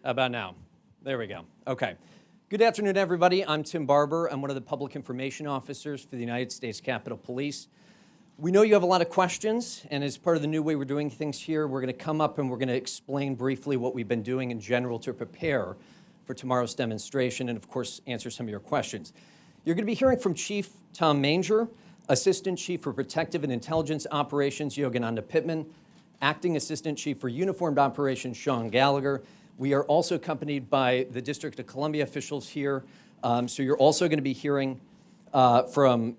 How about now? There we go. Okay. Good afternoon, everybody. I'm Tim Barber. I'm one of the public information officers for the United States Capitol Police. We know you have a lot of questions, and as part of the new way we're doing things here, we're going to come up and we're going to explain briefly what we've been doing in general to prepare for tomorrow's demonstration and, of course, answer some of your questions. You're going to be hearing from Chief Tom Manger, Assistant Chief for Protective and Intelligence Operations, Yogananda Pittman, Acting Assistant Chief for Uniformed Operations, Sean Gallagher. We are also accompanied by the District of Columbia officials here. So you're also going to be hearing from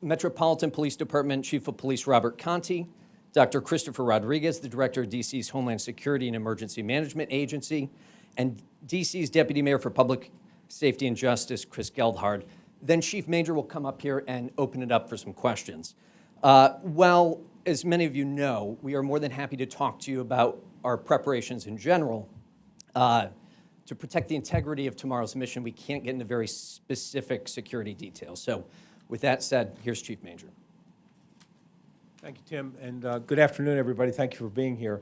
Metropolitan Police Department Chief of Police Robert Conti, Dr. Christopher Rodriguez, the Director of DC's Homeland Security and Emergency Management Agency, and DC's Deputy Mayor for Public Safety and Justice, Chris Geldhard. Then Chief Manger will come up here and open it up for some questions. Well, as many of you know, we are more than happy to talk to you about our preparations in general. To protect the integrity of tomorrow's mission, we can't get into very specific security details. So with that said, here's Chief Manger. Thank you, Tim, and good afternoon, everybody. Thank you for being here.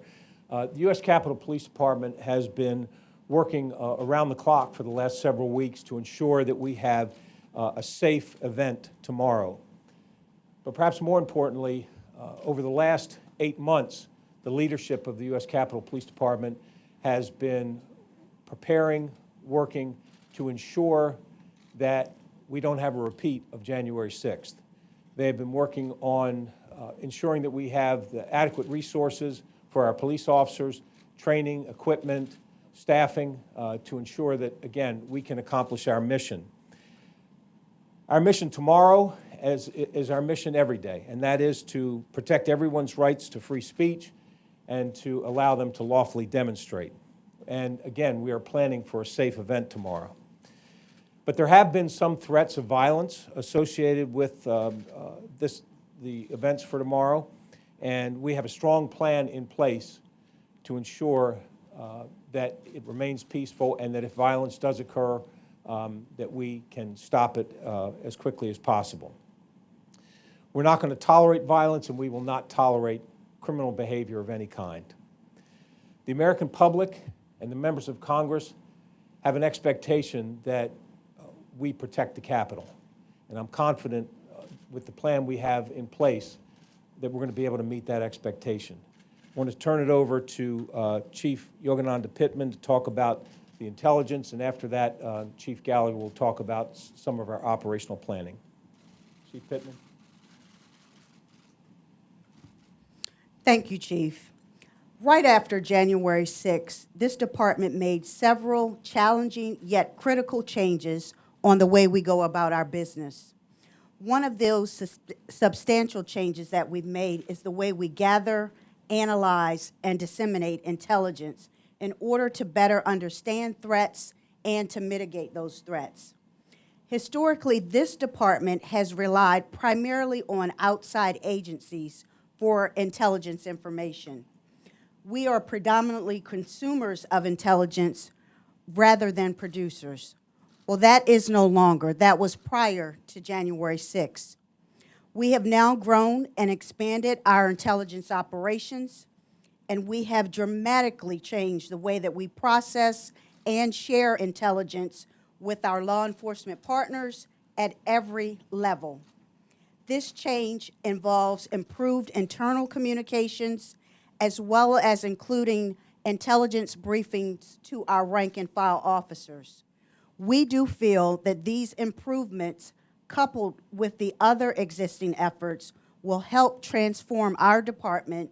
The U.S. Capitol Police Department has been working around the clock for the last several weeks to ensure that we have a safe event tomorrow. But perhaps more importantly, over the last 8 months, the leadership of the U.S. Capitol Police Department has been preparing, working to ensure that we don't have a repeat of January 6th. They have been working on ensuring that we have the adequate resources for our police officers, training, equipment, staffing, to ensure that, again, we can accomplish our mission. Our mission tomorrow is our mission every day, and that is to protect everyone's rights to free speech and to allow them to lawfully demonstrate. And again, we are planning for a safe event tomorrow. But there have been some threats of violence associated with the events for tomorrow, and we have a strong plan in place to ensure that it remains peaceful and that if violence does occur, that we can stop it as quickly as possible. We're not going to tolerate violence, and we will not tolerate criminal behavior of any kind. The American public and the members of Congress have an expectation that we protect the Capitol. And I'm confident with the plan we have in place that we're going to be able to meet that expectation. I want to turn it over to Chief Yogananda Pittman to talk about the intelligence, and after that, Chief Gallagher will talk about some of our operational planning. Chief Pittman. Thank you, Chief. Right after January 6th, this department made several challenging yet critical changes on the way we go about our business. One of those substantial changes that we've made is the way we gather, analyze, and disseminate intelligence in order to better understand threats and to mitigate those threats. Historically, this department has relied primarily on outside agencies for intelligence information. We are predominantly consumers of intelligence rather than producers. Well, that is no longer. That was prior to January 6th. We have now grown and expanded our intelligence operations, and we have dramatically changed the way that we process and share intelligence with our law enforcement partners at every level. This change involves improved internal communications as well as including intelligence briefings to our rank and file officers. We do feel that these improvements, coupled with the other existing efforts, will help transform our department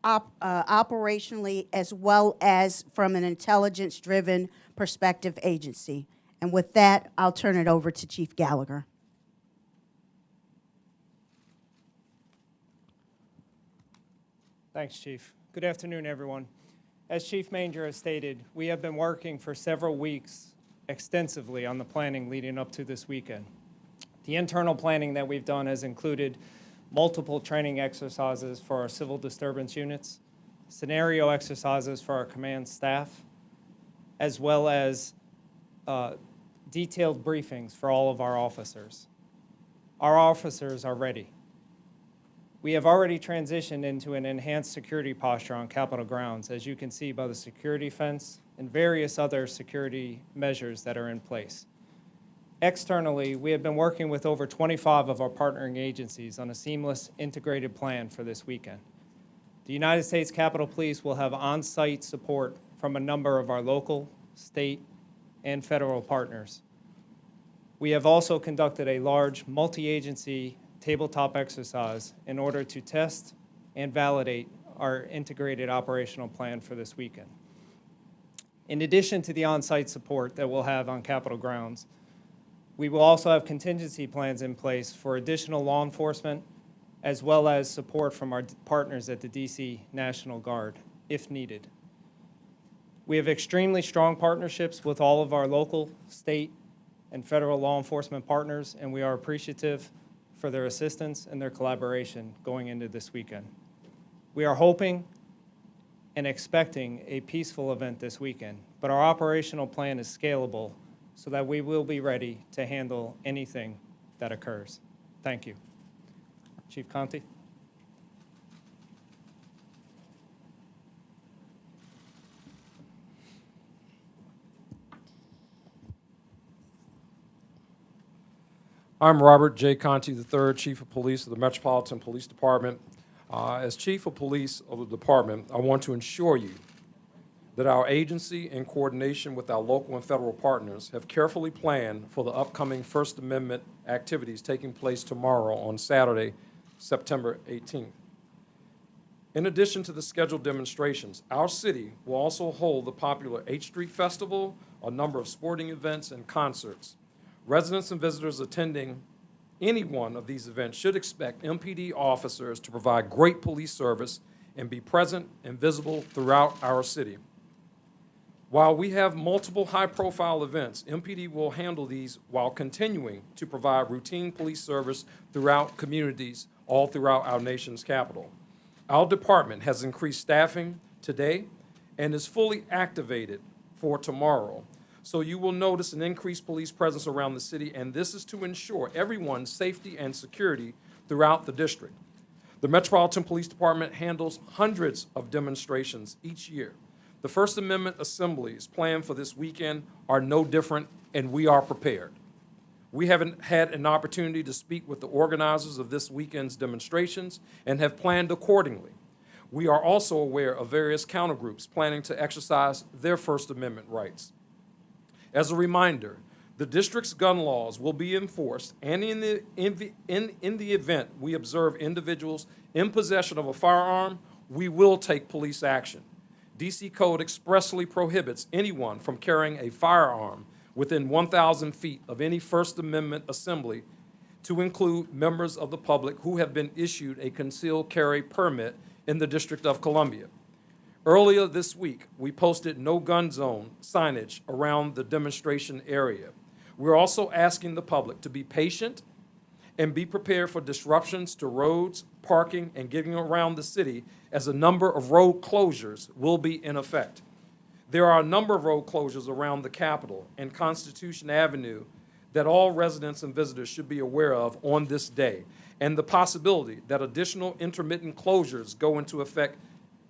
operationally as well as from an intelligence-driven perspective agency. And with that, I'll turn it over to Chief Gallagher. Thanks, Chief. Good afternoon, everyone. As Chief Manger has stated, we have been working for several weeks extensively on the planning leading up to this weekend. The internal planning that we've done has included multiple training exercises for our civil disturbance units, scenario exercises for our command staff, as well as detailed briefings for all of our officers. Our officers are ready. We have already transitioned into an enhanced security posture on Capitol grounds, as you can see by the security fence and various other security measures that are in place. Externally, we have been working with over 25 of our partnering agencies on a seamless, integrated plan for this weekend. The United States Capitol Police will have on-site support from a number of our local, state, and federal partners. We have also conducted a large multi-agency tabletop exercise in order to test and validate our integrated operational plan for this weekend. In addition to the on-site support that we'll have on Capitol grounds, we will also have contingency plans in place for additional law enforcement, as well as support from our partners at the DC National Guard, if needed. We have extremely strong partnerships with all of our local, state, and federal law enforcement partners, and we are appreciative for their assistance and their collaboration going into this weekend. We are hoping and expecting a peaceful event this weekend, but our operational plan is scalable so that we will be ready to handle anything that occurs. Thank you. Chief Conte. I'm Robert J. Conte III, Chief of Police of the Metropolitan Police Department. As Chief of Police of the Department, I want to assure you that our agency, in coordination with our local and federal partners, have carefully planned for the upcoming First Amendment activities taking place tomorrow on Saturday, September 18th. In addition to the scheduled demonstrations, our city will also hold the popular H Street Festival, a number of sporting events, and concerts. Residents and visitors attending any one of these events should expect MPD officers to provide great police service and be present and visible throughout our city. While we have multiple high-profile events, MPD will handle these while continuing to provide routine police service throughout communities all throughout our nation's capital. Our department has increased staffing today and is fully activated for tomorrow. So you will notice an increased police presence around the city, and this is to ensure everyone's safety and security throughout the district. The Metropolitan Police Department handles hundreds of demonstrations each year. The First Amendment assemblies planned for this weekend are no different, and we are prepared. We haven't had an opportunity to speak with the organizers of this weekend's demonstrations and have planned accordingly. We are also aware of various countergroups planning to exercise their First Amendment rights. As a reminder, the district's gun laws will be enforced, and in the event we observe individuals in possession of a firearm, we will take police action. DC Code expressly prohibits anyone from carrying a firearm within 1,000 feet of any First Amendment assembly, to include members of the public who have been issued a concealed carry permit in the District of Columbia. Earlier this week, we posted no gun zone signage around the demonstration area. We're also asking the public to be patient and be prepared for disruptions to roads, parking, and getting around the city, as a number of road closures will be in effect. There are a number of road closures around the Capitol and Constitution Avenue that all residents and visitors should be aware of on this day, and the possibility that additional intermittent closures go into effect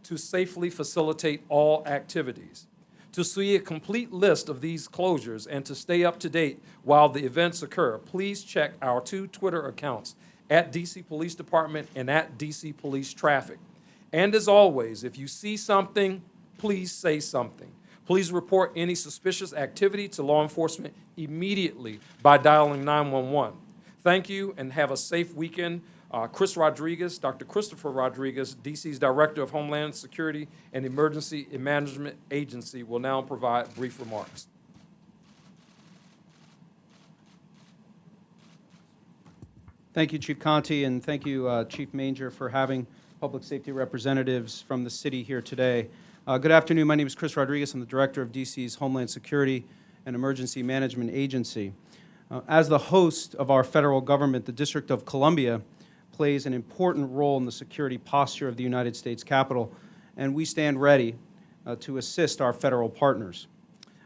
to safely facilitate all activities. To see a complete list of these closures and to stay up to date while the events occur, please check our 2 Twitter accounts, at DC Police Department and at DC Police Traffic. And as always, if you see something, please say something. Please report any suspicious activity to law enforcement immediately by dialing 911. Thank you and have a safe weekend. Chris Rodriguez, Dr. Christopher Rodriguez, DC's Director of Homeland Security and Emergency Management Agency, will now provide brief remarks. Thank you, Chief Conte, and thank you, Chief Manger, for having public safety representatives from the city here today. Good afternoon. My name is Chris Rodriguez. I'm the Director of DC's Homeland Security and Emergency Management Agency. As the host of our federal government, the District of Columbia plays an important role in the security posture of the United States Capitol, and we stand ready to assist our federal partners.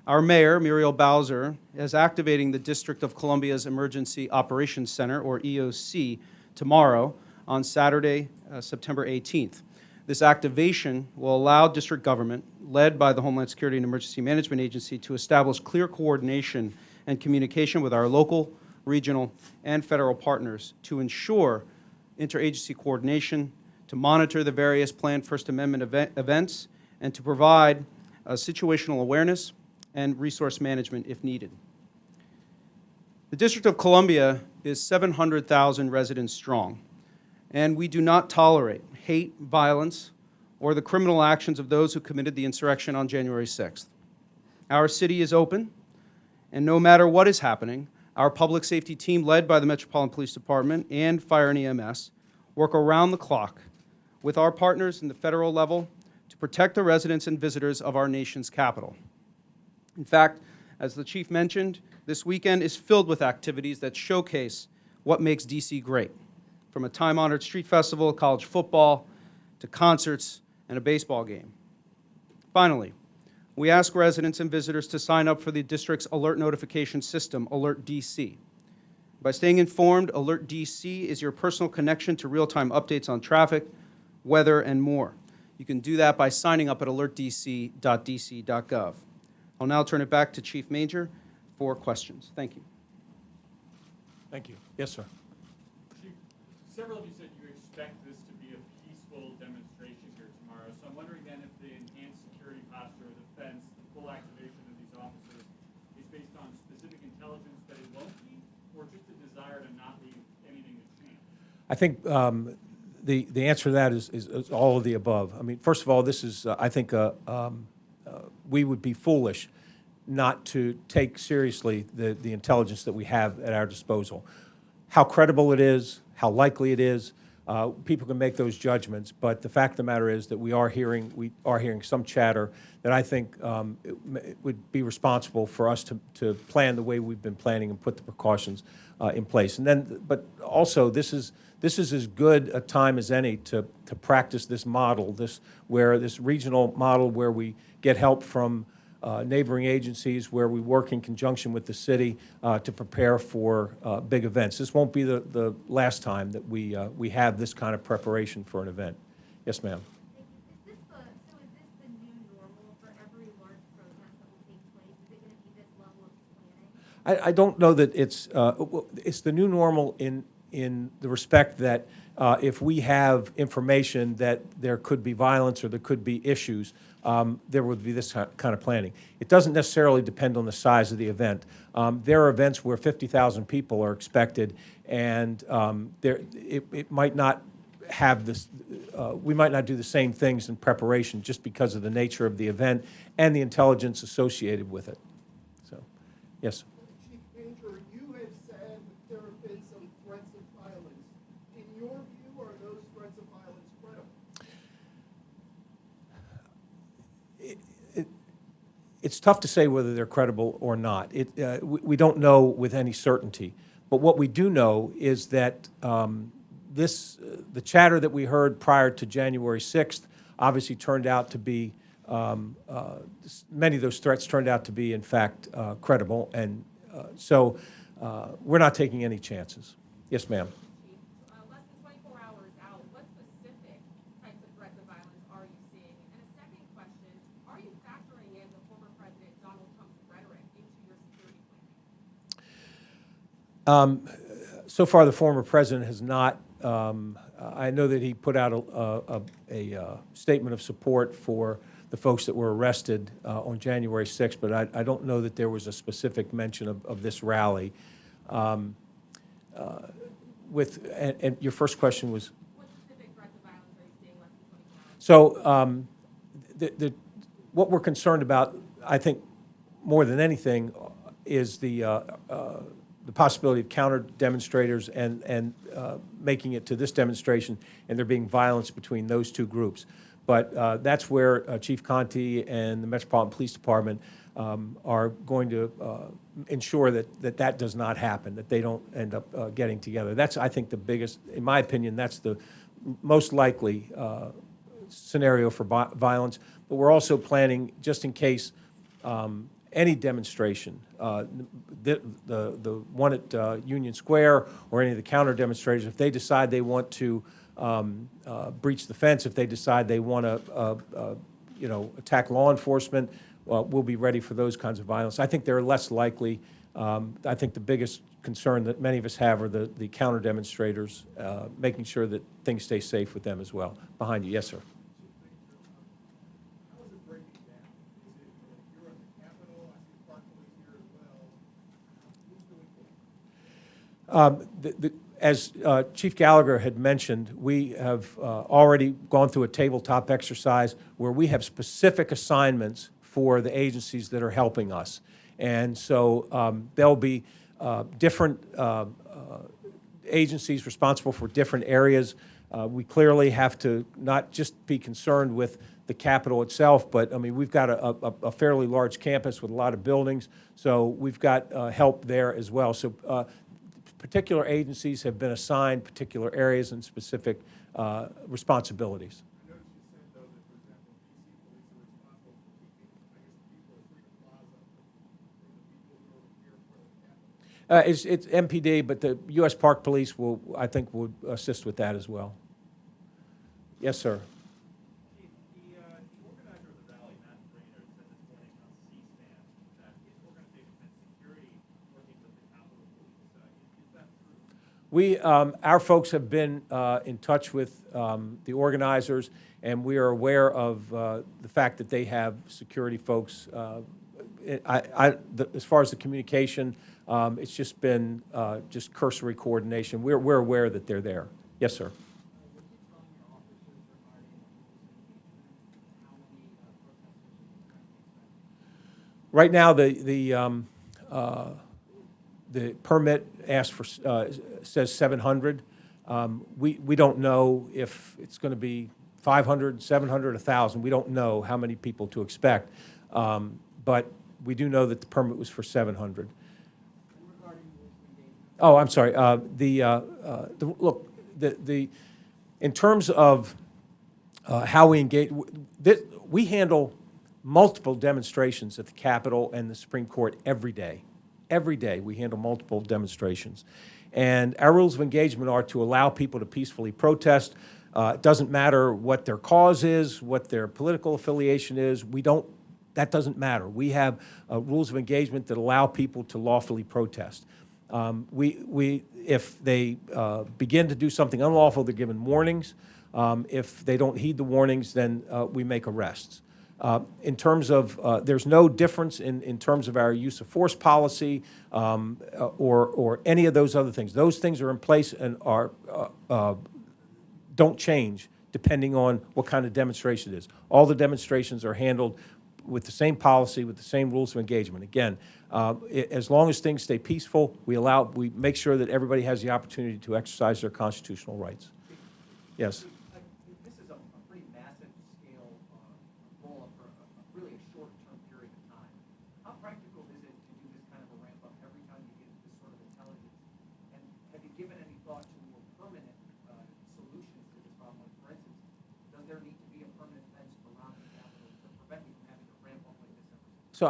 Our mayor, Muriel Bowser, is activating the District of Columbia's Emergency Operations Center, or EOC, tomorrow on Saturday, September 18th. This activation will allow district government, led by the Homeland Security and Emergency Management Agency, to establish clear coordination and communication with our local, regional, and federal partners to ensure interagency coordination, to monitor the various planned First Amendment events, and to provide situational awareness and resource management if needed. The District of Columbia is 700,000 residents strong, and we do not tolerate hate, violence, or the criminal actions of those who committed the insurrection on January 6th. Our city is open, and no matter what is happening, our public safety team, led by the Metropolitan Police Department and Fire and EMS, work around the clock with our partners in the federal level to protect the residents and visitors of our nation's capital. In fact, as the chief mentioned, this weekend is filled with activities that showcase what makes DC great, from a time-honored street festival, college football, to concerts and a baseball game. Finally, we ask residents and visitors to sign up for the district's alert notification system, Alert DC. By staying informed, Alert DC is your personal connection to real-time updates on traffic, weather, and more. You can do that by signing up at alertdc.dc.gov. I'll now turn it back to Chief Major for questions. Thank you. Thank you. Yes, sir. Chief, several of you said you expect this to be a peaceful demonstration here tomorrow. So I'm wondering then if the enhanced security posture of the fence, the full activation of these officers, is based on specific intelligence that it won't be, or just a desire to not leave anything to chance? I think the answer to that is all of the above. I mean, first of all, this is, I think, we would be foolish not to take seriously the intelligence that we have at our disposal. How credible it is, how likely it is, people can make those judgments, but the fact of the matter is that we are hearing some chatter that I think it would be responsible for us to plan the way we've been planning and put the precautions in place. And then, but also, this is as good a time as any to practice this model, this regional model where we get help from neighboring agencies, where we work in conjunction with the city to prepare for big events. This won't be the last time that we have this kind of preparation for an event. Yes, ma'am. Is this the new normal for every large protest that will take place? Is it going to be this level of planning? I don't know that it's the new normal in the respect that if we have information that there could be violence or there could be issues, there would be this kind of planning. It doesn't necessarily depend on the size of the event. There are events where 50,000 people are expected, and it might not have this, we might not do the same things in preparation just because of the nature of the event and the intelligence associated with it. So, yes. Chief Major, you have said that there have been some threats of violence. In your view, are those threats of violence credible? It's tough to say whether they're credible or not. We don't know with any certainty. But what we do know is that the chatter that we heard prior to January 6th obviously turned out to be, many of those threats turned out to be, in fact, credible. And so we're not taking any chances. Yes, ma'am. Less than 24 hours out, what specific types of threats of violence are you seeing? And a second question, are you factoring in the former President Donald Trump's rhetoric into your security planning? So far, the former president has not. I know that he put out a statement of support for the folks that were arrested on January 6th, but I don't know that there was a specific mention of this rally. And your first question was? What specific threats of violence are you seeing less than 24 hours? So what we're concerned about, I think, more than anything, is the possibility of counter demonstrators and making it to this demonstration and there being violence between those two groups. But that's where Chief Conti and the Metropolitan Police Department are going to ensure that does not happen, that they don't end up getting together. That's, I think, the biggest, in my opinion, that's the most likely scenario for violence. But we're also planning, just in case any demonstration, the one at Union Square or any of the counter demonstrators, if they decide they want to breach the fence, if they decide they want to, attack law enforcement, we'll be ready for those kinds of violence. I think they're less likely. I think the biggest concern that many of us have are the counter demonstrators, making sure that things stay safe with them as well. Behind you, yes, sir. How is it breaking down? Is it, you're at the Capitol, I see Park Police here as well. Who's doing what? As Chief Gallagher had mentioned, we have already gone through a tabletop exercise where we have specific assignments for the agencies that are helping us. And so there'll be different agencies responsible for different areas. We clearly have to not just be concerned with the Capitol itself, but I mean, we've got a fairly large campus with a lot of buildings, so we've got help there as well. So particular agencies have been assigned particular areas and specific responsibilities. I noticed you said, though, that, for example, DC police are responsible for keeping, I guess, the people at Freedom Plaza from the people who are here for the Capitol. It's MPD, but the U.S. Park Police will, I think, will assist with that as well. Yes, sir. The organizer of the rally, Matt Brainerd, said this morning on C-SPAN that his organization had security working with the Capitol Police. Is that true? Our folks have been in touch with the organizers, and we are aware of the fact that they have security folks. As far as the communication, it's just been just cursory coordination. We're aware that they're there. Yes, sir. Right now, the permit asks for says 700. We don't know if it's going to be 500, 700, 1,000. We don't know how many people to expect, but we do know that the permit was for 700. Oh, I'm sorry. Look, in terms of how we engage, we handle multiple demonstrations at the Capitol and the Supreme Court every day. Every day we handle multiple demonstrations. And our rules of engagement are to allow people to peacefully protest. It doesn't matter what their cause is, what their political affiliation is. That doesn't matter. We have rules of engagement that allow people to lawfully protest. If they begin to do something unlawful, they're given warnings. If they don't heed the warnings, then we make arrests. In terms of, there's no difference in terms of our use of force policy or any of those other things. Those things are in place and don't change depending on what kind of demonstration it is. All the demonstrations are handled with the same policy, with the same rules of engagement. Again, as long as things stay peaceful, we make sure that everybody has the opportunity to exercise their constitutional rights. Yes. This is a pretty massive scale roll-up for really a short-term period of time. How practical is it to do this kind of a ramp-up every time you get this sort of intelligence? And have you given any thought to more permanent solutions to this problem? Like, for instance, does there need to be a permanent fence around the Capitol to prevent you from having to ramp up like this every time? So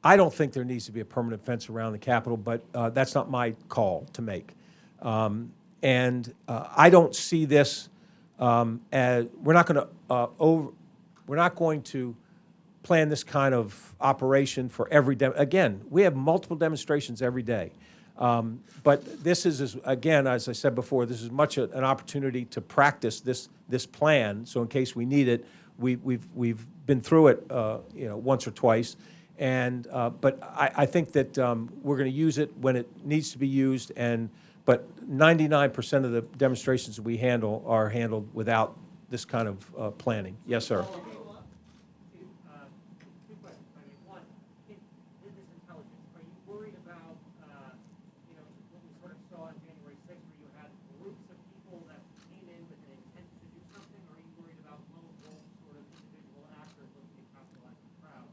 I don't think there needs to be a permanent fence around the Capitol, but that's not my call to make. And I don't see this as we're not going to plan this kind of operation for every again. We have multiple demonstrations every day, but this is again, as I said before, this is much an opportunity to practice this plan. So in case we need it, we've been through it once or twice. And but I think that we're going to use it when it needs to be used. But 99% of the demonstrations that we handle are handled without this kind of planning. Yes, sir. Two questions. I mean, one, in this intelligence, are you worried about, what we sort of saw on January 6th, where you had groups of people that came in with an intent to do something? Or are you worried about lone wolf sort of individual actors looking to capitalize the crowd?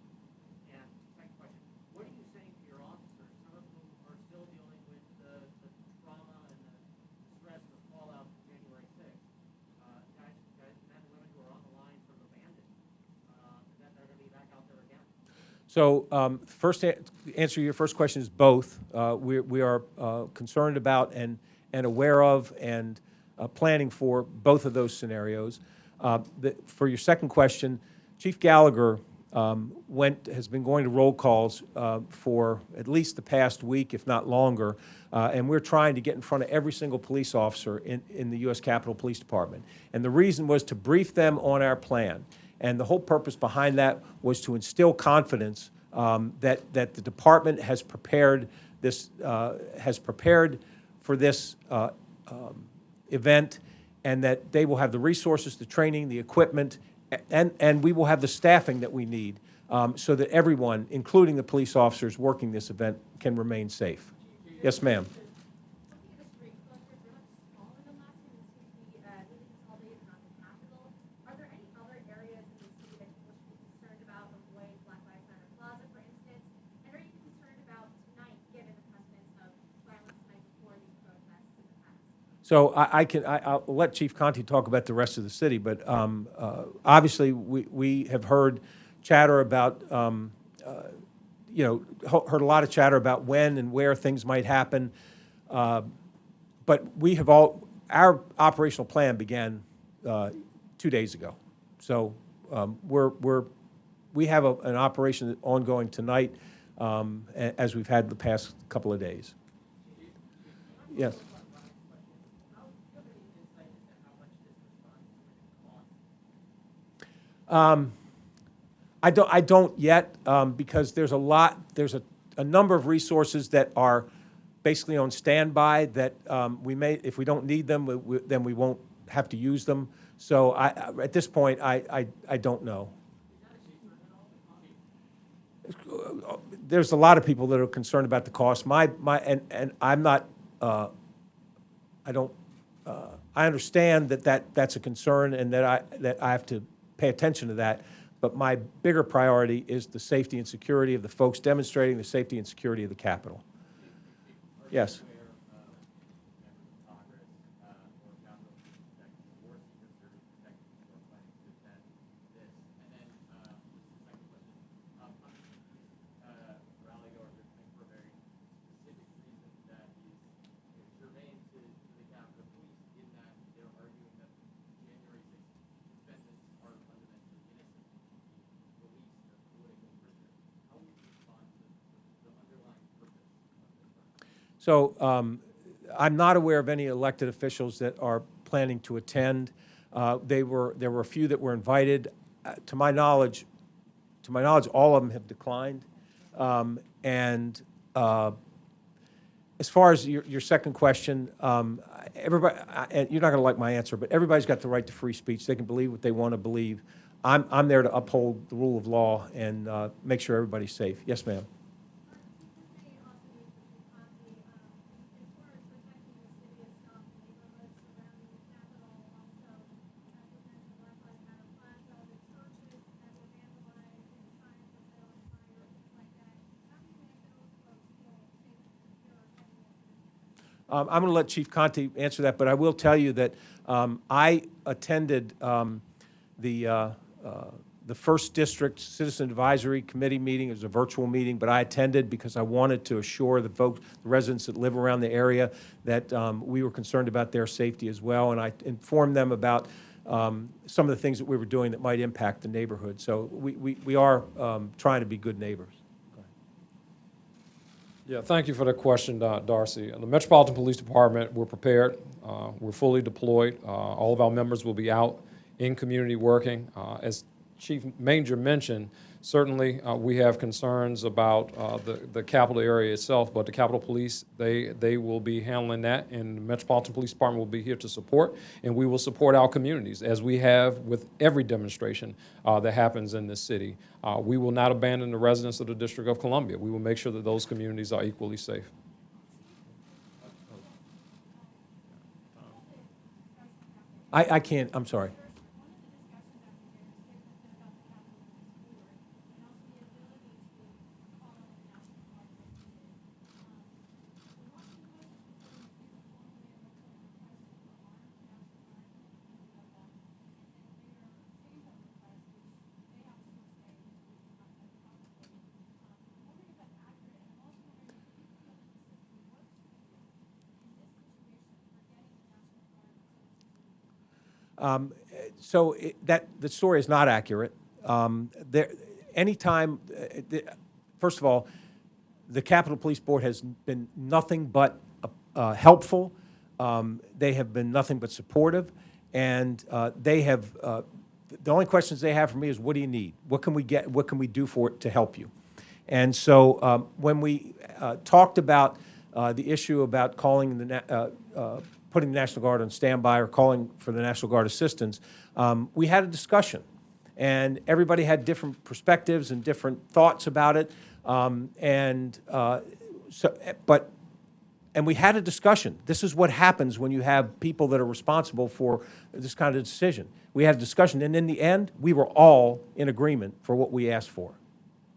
And second question, what are you saying to your officers, some of whom are still dealing with the trauma and the stress and the fallout from January 6th? Guys, men and women who are on the line sort of abandoned So first, answer to your first question is both. We are concerned about and aware of and planning for both of those scenarios. For your second question, Chief Gallagher has been going to roll calls for at least the past week, if not longer, and we're trying to get in front of every single police officer in the U.S. Capitol Police Department. And the reason was to brief them on our plan. And the whole purpose behind that was to instill confidence that the department has prepared for this event, and that they will have the resources, the training, the equipment, and we will have the staffing that we need so that everyone, including the police officers working this event, can remain safe. Yes, ma'am. Are there any other areas in the city that people should be concerned about, avoid Black Lives Matter Plaza, for instance? And are you concerned about tonight, given the precedence of violence the night before these protests in the past? So I'll let Chief Conte talk about the rest of the city, but obviously we have heard chatter about, heard a lot of chatter about when and where things might happen. But our operational plan began 2 days ago. So we have an operation ongoing tonight as we've had the past couple of days. Yes. I don't yet because there's a number of resources that are basically on standby that we may, if we don't need them, then we won't have to use them. So at this point, I don't know. There's a lot of people that are concerned about the cost. And I'm not. I understand that's a concern, and that I have to pay attention to that. But my bigger priority is the safety and security of the folks demonstrating, the safety and security of the Capitol. Yes. So I'm not aware of any elected officials that are planning to attend. There were a few that were invited. To my knowledge, all of them have declined. And as far as your second question, everybody, you're not going to like my answer, but everybody's got the right to free speech. They can believe what they want to believe. I'm there to uphold the rule of law and make sure everybody's safe. Yes, ma'am. I'm going to let Chief Conte answer that, but I will tell you that I attended the First District Citizen Advisory Committee meeting. It was a virtual meeting, but I attended because I wanted to assure the folks, the residents that live around the area, that we were concerned about their safety as well, and I informed them about some of the things that we were doing that might impact the neighborhood. So we are trying to be good neighbors. Yeah, thank you for that question, Darcy. The Metropolitan Police Department, we're prepared. We're fully deployed. All of our members will be out in community working. As Chief Manger mentioned, certainly we have concerns about the Capitol area itself, but the Capitol Police, they will be handling that, and the Metropolitan Police Department will be here to support, and we will support our communities, as we have with every demonstration that happens in this city. We will not abandon the residents of the District of Columbia. We will make sure that those communities are equally safe. I can't, I'm sorry. So the story is not accurate. Anytime, first of all, the Capitol Police Board has been nothing but helpful. They have been nothing but supportive, and they have. The only questions they have for me is, what do you need? What can we get? What can we do for it to help you? And so when we talked about the issue about calling putting the National Guard on standby or calling for the National Guard assistance, we had a discussion, and everybody had different perspectives and different thoughts about it, and we had a discussion. This is what happens when you have people that are responsible for this kind of decision. We had a discussion, and in the end, we were all in agreement for what we asked for.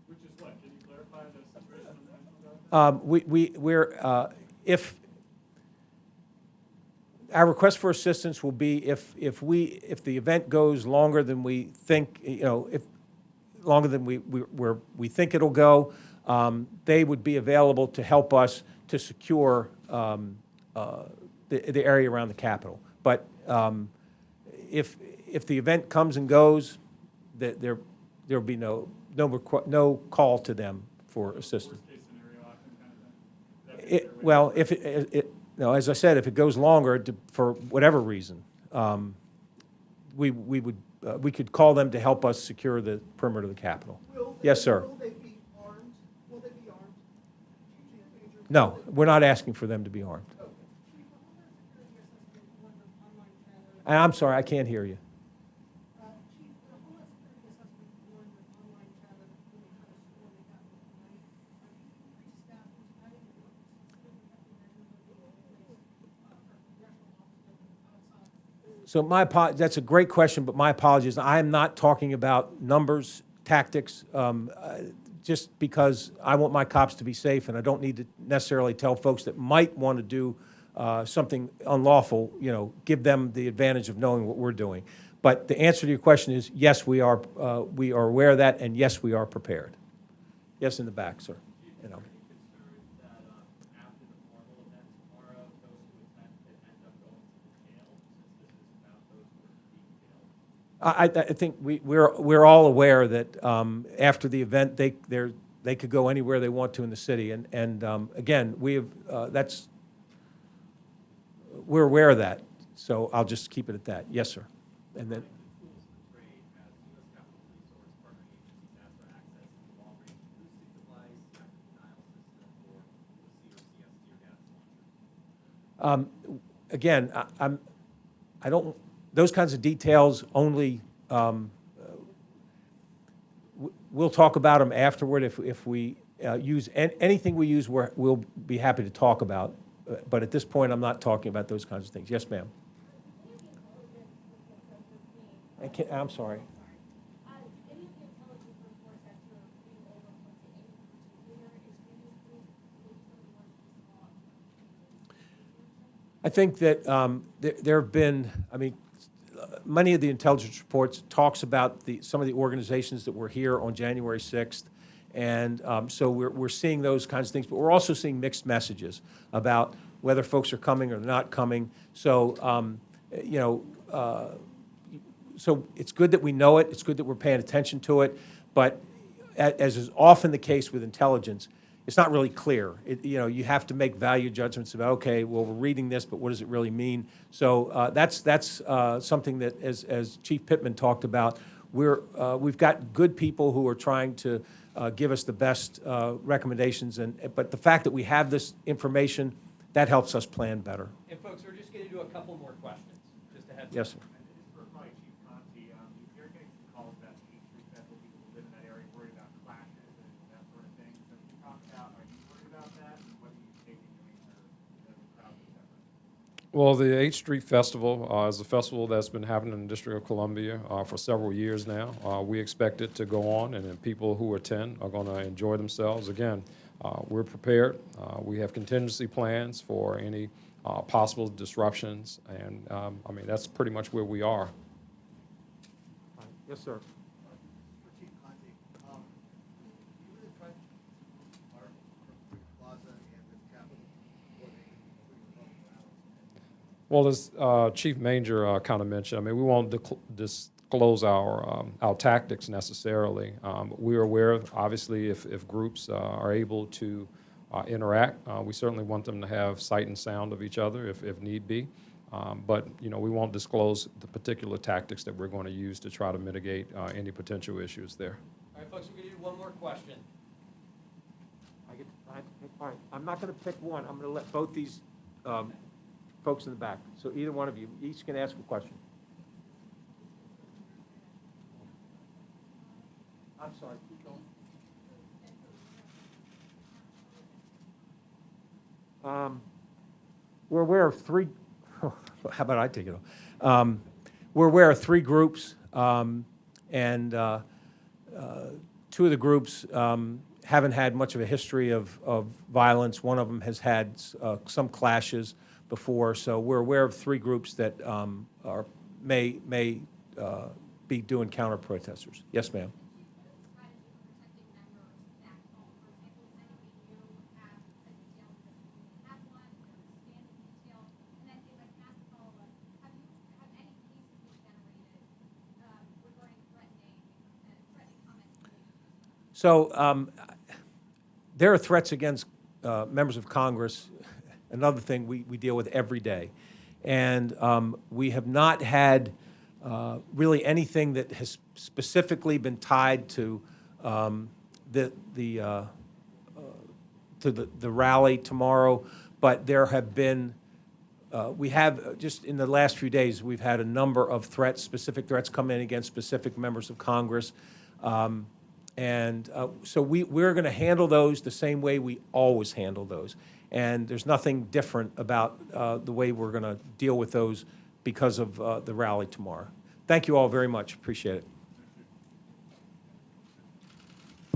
Which is what? Can you clarify the situation on the National Guard? If our request for assistance will be if the event goes longer than we think, if longer than we think it'll go, they would be available to help us to secure the area around the Capitol. But if the event comes and goes, there'll be no call to them for assistance. Worst case scenario option kind of thing? Well, no, as I said, if it goes longer for whatever reason, we could call them to help us secure the perimeter of the Capitol. Yes, sir. Will they be armed? Will they be armed? No, we're not asking for them to be armed. And I'm sorry, I can't hear you. So that's a great question, but my apologies. I am not talking about numbers, tactics, just because I want my cops to be safe, and I don't need to necessarily tell folks that might want to do something unlawful, give them the advantage of knowing what we're doing. But the answer to your question is, yes, we are aware of that, and yes, we are prepared. Yes, in the back, sir. I think we're all aware that after the event they could go anywhere they want to in the city, and again we're aware of that. So I'll just keep it at that. Yes, sir. And then. Again, I don't. Those kinds of details only, we'll talk about them afterward. If we use anything we use, we'll be happy to talk about. But at this point, I'm not talking about those kinds of things. Yes, ma'am. I'm sorry. I think that there have been, many of the intelligence reports talks about some of the organizations that were here on January 6th, and so we're seeing those kinds of things, but we're also seeing mixed messages about whether folks are coming or not coming. So, so it's good that we know it. It's good that we're paying attention to it, but as is often the case with intelligence, it's not really clear. You have to make value judgments about, okay, well, we're reading this, but what does it really mean? So that's something that, as Chief Pittman talked about, we've got good people who are trying to give us the best recommendations, but the fact that we have this information, that helps us plan better. And folks, we're just going to do a couple more questions, just to have. Yes, sir. And this is for probably Chief Conti. You're getting some calls about the H Street Festival, people who live in that area worried about clashes and that sort of thing. So can you talk about, are you worried about that, and what are you taking to make sure that the crowd is separate? Well, the 8th Street Festival is a festival that's been happening in the District of Columbia for several years now. We expect it to go on, and then people who attend are going to enjoy themselves. Again, we're prepared. We have contingency plans for any possible disruptions, and that's pretty much where we are. Yes, sir. For Chief Conti, you really tried to park from Freedom Plaza and the Capitol before they included the public balance. Well, as Chief Manger kind of mentioned, I mean, we won't disclose our tactics necessarily. We are aware of, obviously, if groups are able to interact, we certainly want them to have sight and sound of each other if need be. But, you know, we won't disclose the particular tactics that we're going to use to try to mitigate any potential issues there. All right, folks, we're going to do one more question. I have to pick, all right, I'm not going to pick one. I'm going to let both these folks in the back. So either one of you, each can ask a question. I'm sorry, keep going. We're aware of three, how about I take it on? We're aware of three groups, and two of the groups haven't had much of a history of violence. One of them has had some clashes before, so we're aware of three groups that may be doing counter-protesters. Yes, ma'am. So there are threats against members of Congress, another thing we deal with every day. And we have not had really anything that has specifically been tied to the rally tomorrow, but there have been, we have, just in the last few days, we've had a number of threats, specific threats come in against specific members of Congress. So we're going to handle those the same way we always handle those. And there's nothing different about the way we're going to deal with those because of the rally tomorrow. Thank you all very much. Appreciate it.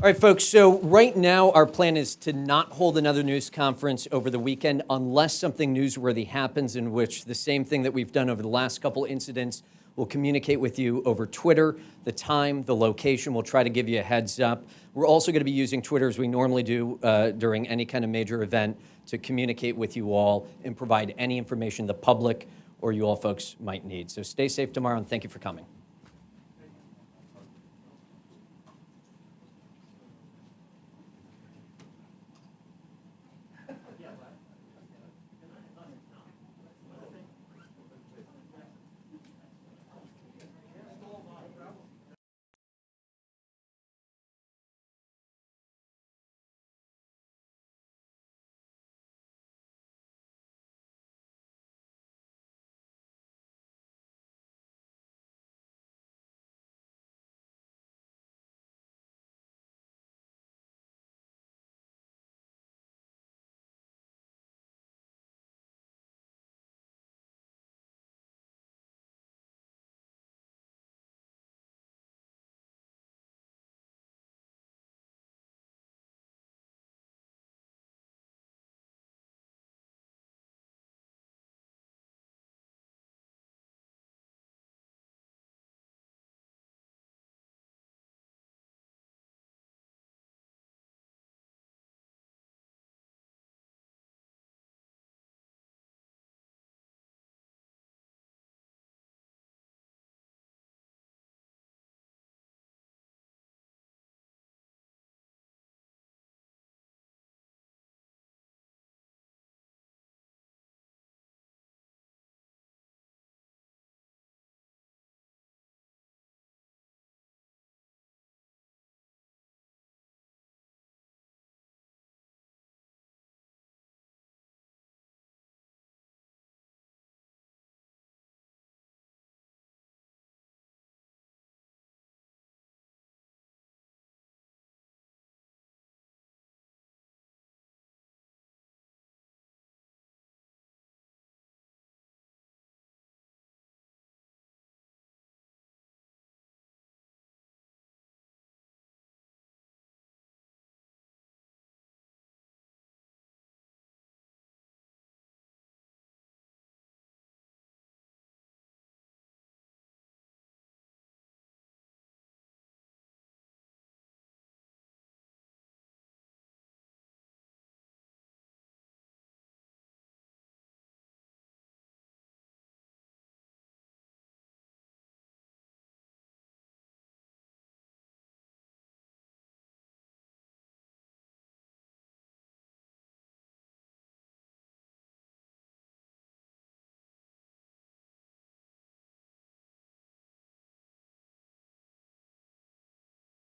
All right, folks, so right now our plan is to not hold another news conference over the weekend unless something newsworthy happens, in which the same thing that we've done over the last couple incidents. We'll communicate with you over Twitter, the time, the location. We'll try to give you a heads up. We're also going to be using Twitter, as we normally do during any kind of major event, to communicate with you all and provide any information the public or you all folks might need. So stay safe tomorrow, and thank you for coming.